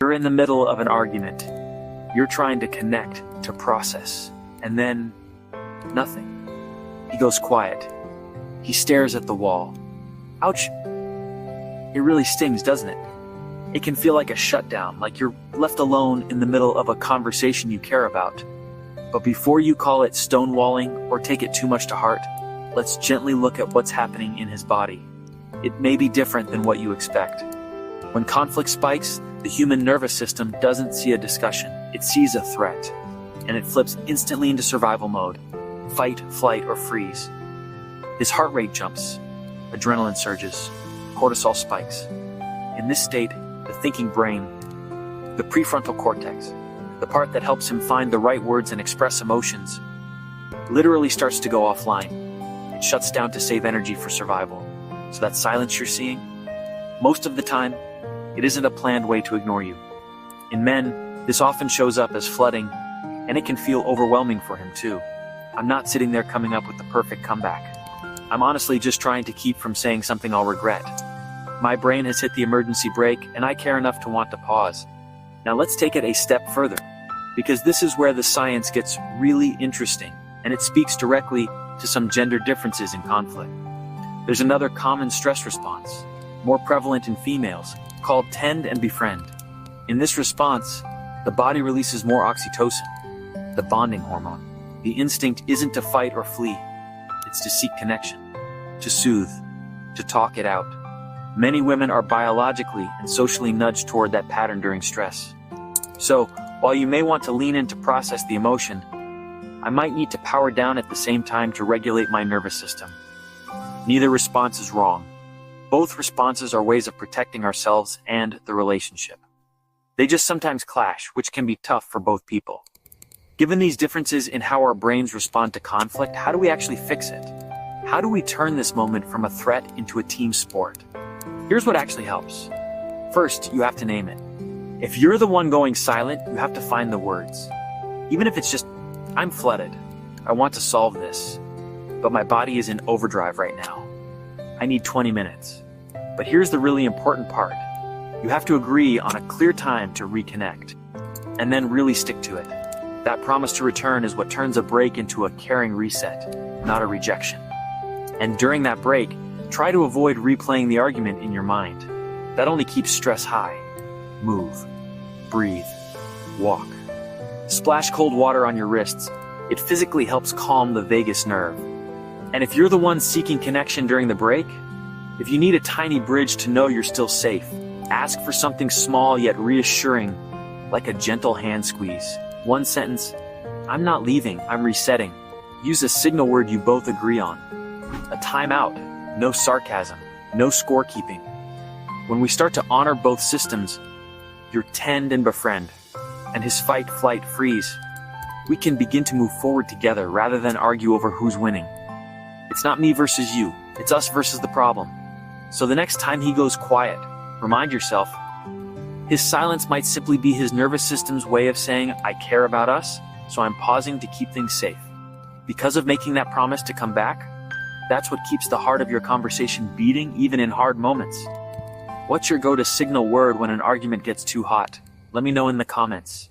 You're in the middle of an argument. You're trying to connect, to process, and then nothing. He goes quiet. He stares at the wall. Ouch. It really stings, doesn't it? It can feel like a shutdown, like you're left alone in the middle of a conversation you care about. But before you call it stonewalling or take it too much to heart, let's gently look at what's happening in his body. It may be different than what you expect. When conflict spikes, the human nervous system doesn't see a discussion. It sees a threat, and it flips instantly into survival mode. Fight, flight, or freeze. His heart rate jumps, adrenaline surges, cortisol spikes. In this state, the thinking brain, the prefrontal cortex, the part that helps him find the right words and express emotions, literally starts to go offline. It shuts down to save energy for survival. So that silence you're seeing, most of the time, it isn't a planned way to ignore you. In men, this often shows up as flooding, and it can feel overwhelming for him too. I'm not sitting there coming up with the perfect comeback. I'm honestly just trying to keep from saying something I'll regret. My brain has hit the emergency brake, and I care enough to want to pause. Now let's take it a step further, because this is where the science gets really interesting, and it speaks directly to some gender differences in conflict. There's another common stress response, more prevalent in females, called Tend-and-Befriend. In this response, the body releases more oxytocin, the bonding hormone. The instinct isn't to fight or flee, it's to seek connection, to soothe, to talk it out. Many women are biologically and socially nudged toward that pattern during stress. So, while you may want to lean in to process the emotion, I might need to power down at the same time to regulate my nervous system. Neither response is wrong. Both responses are ways of protecting ourselves and the relationship. They just sometimes clash, which can be tough for both people. Given these differences in how our brains respond to conflict, how do we actually fix it? How do we turn this moment from a threat into a team sport? Here's what actually helps. First, you have to name it. If you're the one going silent, you have to find the words. Even if it's just, I'm flooded. I want to solve this, but my body is in overdrive right now. I need 20 minutes. But here's the really important part. You have to agree on a clear time to reconnect, and then really stick to it. That promise to return is what turns a break into a caring reset, not a rejection. And during that break, try to avoid replaying the argument in your mind. That only keeps stress high. Move, breathe, walk. Splash cold water on your wrists. It physically helps calm the vagus nerve. And if you're the one seeking connection during the break, if you need a tiny bridge to know you're still safe, ask for something small yet reassuring, like a gentle hand squeeze. One sentence, I'm not leaving, I'm resetting. Use a signal word you both agree on. A timeout, no sarcasm, no scorekeeping. When we start to honor both systems, your tend and befriend, and his fight, flight, freeze, we can begin to move forward together rather than argue over who's winning. It's not me versus you, it's us versus the problem. So the next time he goes quiet, remind yourself, his silence might simply be his nervous system's way of saying, I care about us, so I'm pausing to keep things safe. Because of making that promise to come back, that's what keeps the heart of your conversation beating even in hard moments. What's your go-to signal word when an argument gets too hot? Let me know in the comments.